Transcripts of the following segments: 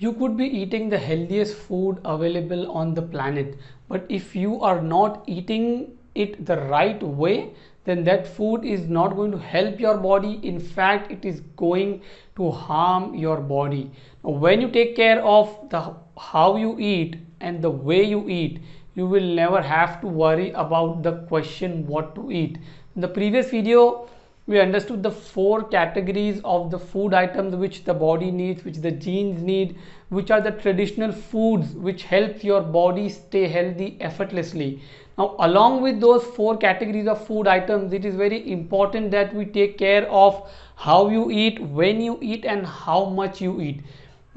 You could be eating the healthiest food available on the planet, but if you are not eating it the right way, then that food is not going to help your body. In fact, it is going to harm your body. Now, when you take care of the how you eat and the way you eat, you will never have to worry about the question what to eat. In the previous video, we understood the 4 categories of the food items which the body needs, which the genes need, which are the traditional foods which help your body stay healthy effortlessly. Now, along with those 4 categories of food items, it is very important that we take care of how you eat, when you eat, and how much you eat,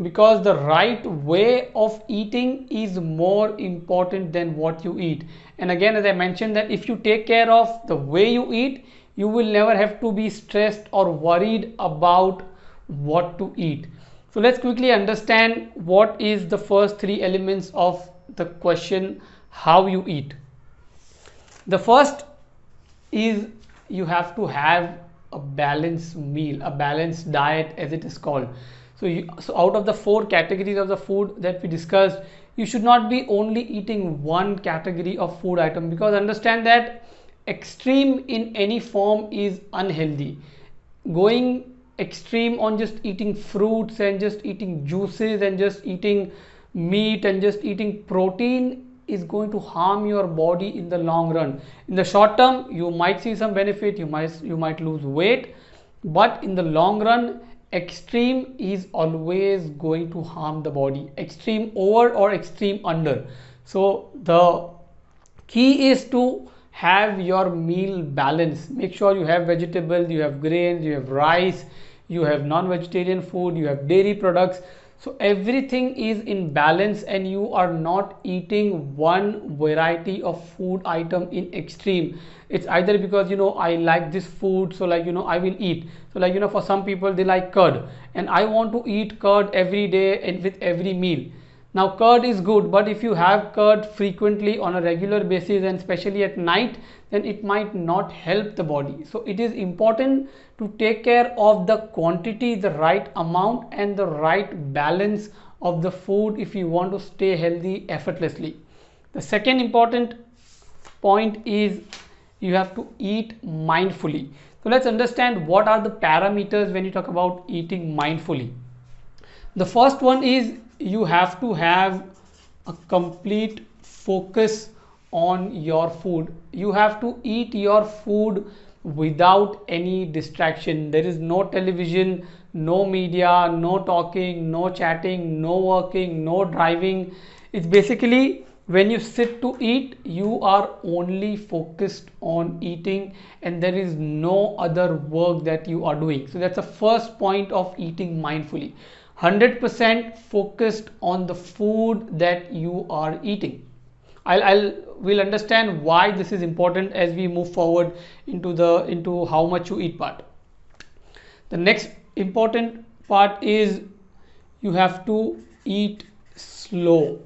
because the right way of eating is more important than what you eat. And again, as I mentioned, that if you take care of the way you eat, you will never have to be stressed or worried about what to eat. So let's quickly understand what is the first 3 elements of the question how you eat. The first is you have to have a balanced meal, a balanced diet as it is called. So out of the 4 categories of the food that we discussed, you should not be only eating one category of food item, because understand that extreme in any form is unhealthy. Going extreme on just eating fruits and just eating juices and just eating meat and just eating protein is going to harm your body in the long run. In the short term, you might see some benefit, you might lose weight, but in the long run, extreme is always going to harm the body, extreme over or extreme under. So the key is to have your meal balance. Make sure you have vegetables, you have grains, you have rice, you have non-vegetarian food, you have dairy products. So everything is in balance, and you are not eating one variety of food item in extreme. It's either because I like this food, so I will eat. So for some people they like curd, and I want to eat curd every day and with every meal. Now curd is good, but if you have curd frequently on a regular basis and especially at night, then it might not help the body. So it is important to take care of the quantity, the right amount and the right balance of the food if you want to stay healthy effortlessly. The second important point is you have to eat mindfully. So let's understand what are the parameters when you talk about eating mindfully. The first one is you have to have a complete focus on your food. You have to eat your food without any distraction. There is no television, no media, no talking, no chatting, no working, no driving. It's basically when you sit to eat, you are only focused on eating and there is no other work that you are doing. So that's the first point of eating mindfully. 100% focused on the food that you are eating. We'll understand why this is important as we move forward into how much you eat part. The next important part is you have to eat slow.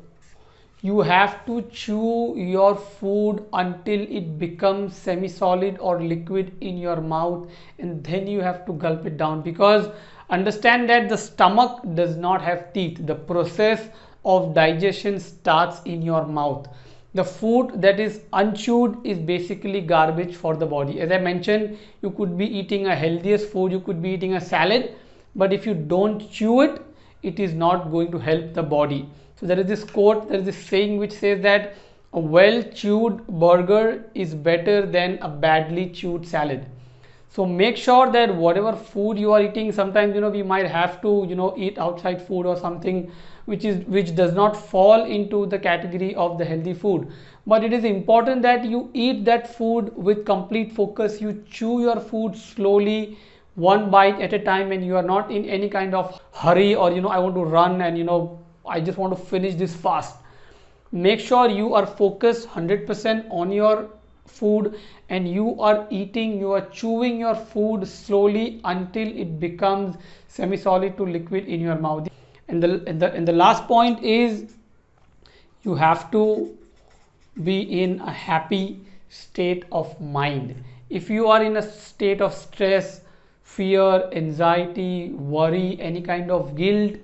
You have to chew your food until it becomes semi-solid or liquid in your mouth, and then you have to gulp it down, because understand that the stomach does not have teeth. The process of digestion starts in your mouth. The food that is unchewed is basically garbage for the body. As I mentioned, you could be eating a healthiest food, you could be eating a salad, but if you don't chew it, it is not going to help the body. So there is this quote, there is this saying which says that a well chewed burger is better than a badly chewed salad. So make sure that whatever food you are eating, sometimes we might have to eat outside food or something which does not fall into the category of the healthy food, but it is important that you eat that food with complete focus. You chew your food slowly, one bite at a time, and you are not in any kind of hurry or I want to run and I just want to finish this fast. Make sure you are focused 100% on your food and you are chewing your food slowly until it becomes semi-solid to liquid in your mouth. And the last point is you have to be in a happy state of mind. If you are in a state of stress, fear, anxiety, worry, any kind of guilt,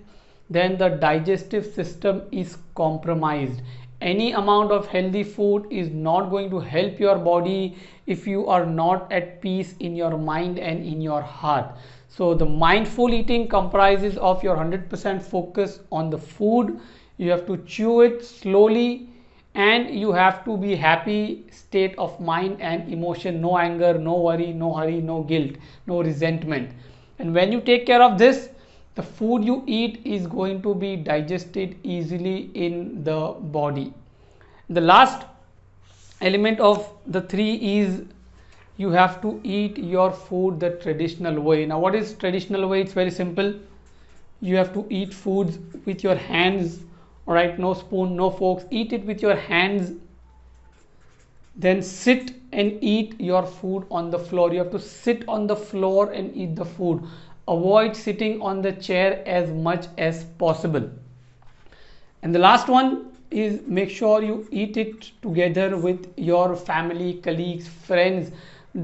then the digestive system is compromised. Any amount of healthy food is not going to help your body if you are not at peace in your mind and in your heart. So the mindful eating comprises of your 100% focus on the food. You have to chew it slowly, and you have to be happy state of mind and emotion, no anger, no worry, no hurry, no guilt, no resentment. And when you take care of this, the food you eat is going to be digested easily in the body. The last element of the three is you have to eat your food the traditional way. Now what is traditional way? It's very simple. You have to eat foods with your hands. All right, no spoon, no forks, eat it with your hands. Then sit and eat your food on the floor. You have to sit on the floor and eat the food. Avoid sitting on the chair as much as possible. And the last one is make sure you eat it together with your family, colleagues, friends.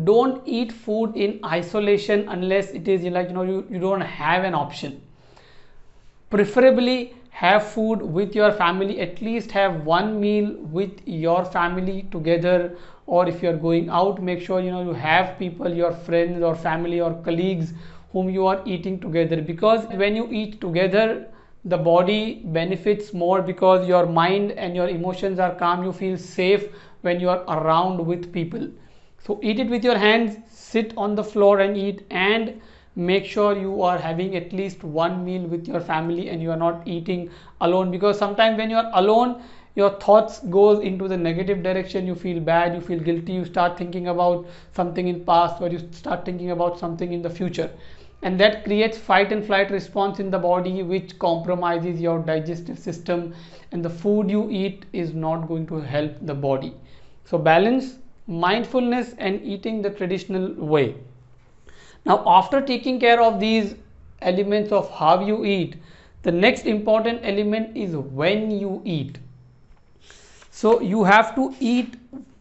Don't eat food in isolation unless it is like you don't have an option. Preferably have food with your family. At least have one meal with your family together, or if you are going out, make sure you have people, your friends or family or colleagues whom you are eating together, because when you eat together the body benefits more, because your mind and your emotions are calm. You feel safe when you are around with people. So eat it with your hands, sit on the floor and eat, and make sure you are having at least one meal with your family and you are not eating alone, because sometimes when you are alone your thoughts goes into the negative direction. You feel bad, you feel guilty, you start thinking about something in past, or you start thinking about something in the future, and that creates fight and flight response in the body, which compromises your digestive system, and the food you eat is not going to help the body. So balance, mindfulness, and eating the traditional way. Now after taking care of these elements of how you eat, the next important element is when you eat. So you have to eat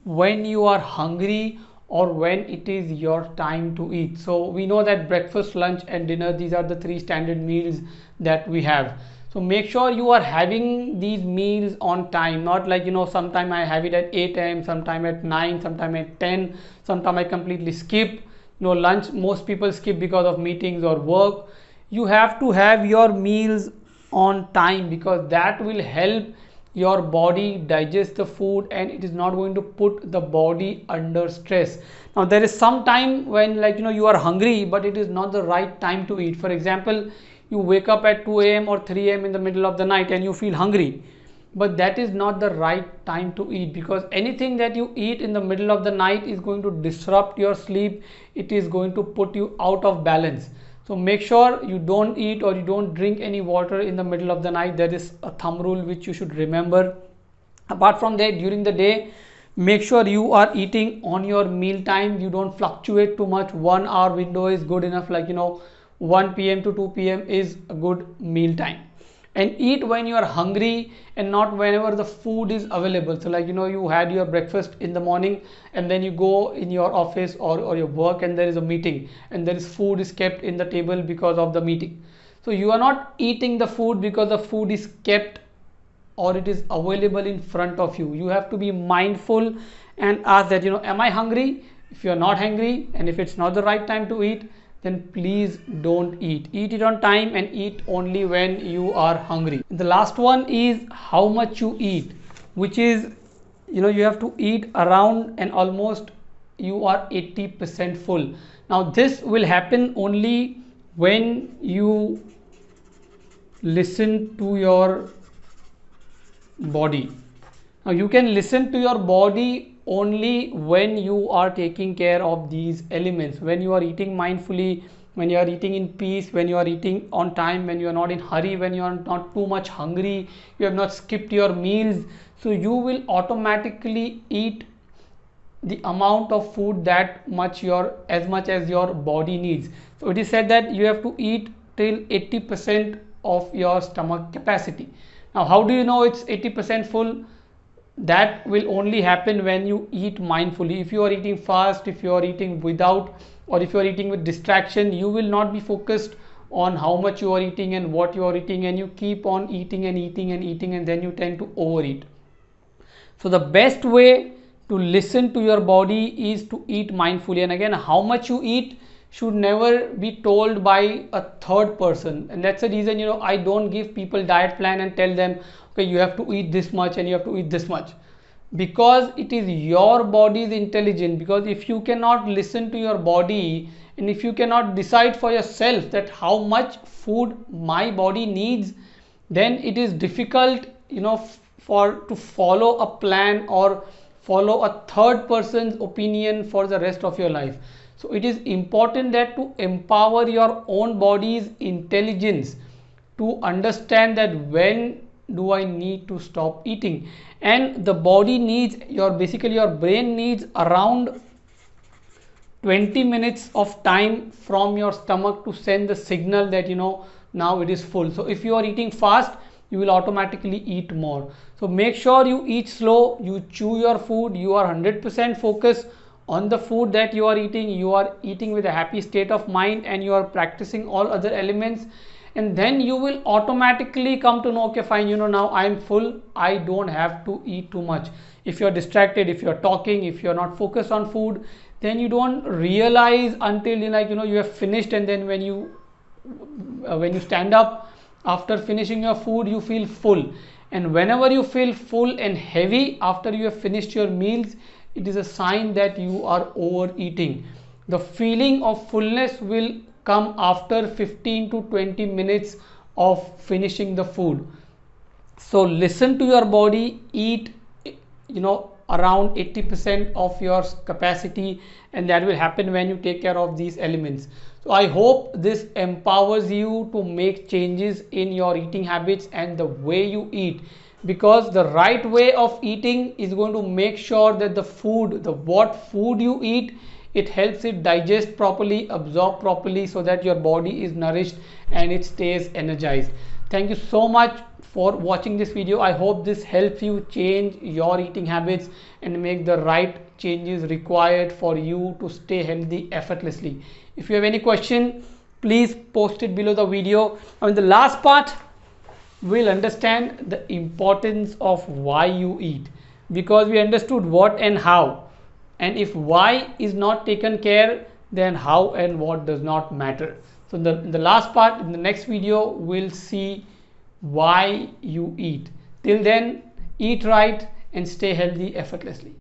when you are hungry or when it is your time to eat. So we know that breakfast, lunch and dinner, these are the three standard meals that we have. So make sure you are having these meals on time, not like sometime I have it at 8 a.m, sometime at 9, sometime at 10, sometime I completely skip. Lunch most people skip because of meetings or work. You have to have your meals on time, because that will help your body digest the food and it is not going to put the body under stress. Now there is some time when you are hungry, but it is not the right time to eat. For example, you wake up at 2 a.m or 3 a.m in the middle of the night and you feel hungry, but that is not the right time to eat, because anything that you eat in the middle of the night is going to disrupt your sleep. It is going to put you out of balance. So make sure you don't eat or you don't drink any water in the middle of the night. That is a thumb rule which you should remember. Apart from that, during the day, make sure you are eating on your meal time. You don't fluctuate too much. 1 hour window is good enough, 1 p.m to 2 p.m is a good meal time. And eat when you are hungry and not whenever the food is available. So you had your breakfast in the morning and then you go in your office or your work and there is a meeting and there is food is kept in the table because of the meeting. So you are not eating the food because the food is kept or it is available in front of you. You have to be mindful and ask that am I hungry? If you are not hungry and if it's not the right time to eat, then please don't eat. Eat it on time and eat only when you are hungry. The last one is how much you eat, which is you have to eat around and almost you are 80% full. Now this will happen only when you listen to your body. Now you can listen to your body only when you are taking care of these elements, when you are eating mindfully, when you are eating in peace, when you are eating on time, when you are not in hurry, when you are not too much hungry, you have not skipped your meals. So you will automatically eat the amount of food that much as much as your body needs. So it is said that you have to eat till 80% of your stomach capacity. Now how do you know it's 80% full? That will only happen when you eat mindfully. If you are eating fast, if you are eating without, or if you are eating with distraction, you will not be focused on how much you are eating and what you are eating, and you keep on eating and eating and eating, and then you tend to overeat. So the best way to listen to your body is to eat mindfully. And again, how much you eat should never be told by a third person, and that's the reason, you know, I don't give people diet plan and tell them, okay, you have to eat this much and you have to eat this much, because it is your body's intelligence. Because if you cannot listen to your body, and if you cannot decide for yourself that how much food my body needs, then it is difficult, you know, to follow a plan or follow a third person's opinion for the rest of your life. So it is important that to empower your own body's intelligence to understand that when do I need to stop eating. And the body needs, basically your brain needs around 20 minutes of time from your stomach to send the signal that, you know, now it is full. So if you are eating fast, you will automatically eat more. So make sure you eat slow, you chew your food, you are 100% focused on the food that you are eating, you are eating with a happy state of mind, and you are practicing all other elements, and then you will automatically come to know, okay, fine, you know, now I am full, I don't have to eat too much. If you are distracted, if you are talking, if you are not focused on food, then you don't realize until you have finished, and then when you stand up after finishing your food, you feel full. And whenever you feel full and heavy after you have finished your meals, it is a sign that you are overeating. The feeling of fullness will come after 15 to 20 minutes of finishing the food. So listen to your body, eat, you know, around 80% of your capacity, and that will happen when you take care of these elements. So I hope this empowers you to make changes in your eating habits and the way you eat, because the right way of eating is going to make sure that what food you eat, it helps it digest properly, absorb properly, so that your body is nourished and it stays energized. Thank you so much for watching this video. I hope this helps you change your eating habits and make the right changes required for you to stay healthy effortlessly. If you have any question, please post it below the video. Now in the last part, we'll understand the importance of why you eat, because we understood what and how, and if why is not taken care, then how and what does not matter. So in the last part, in the next video, we'll see why you eat. Till then, eat right and stay healthy effortlessly.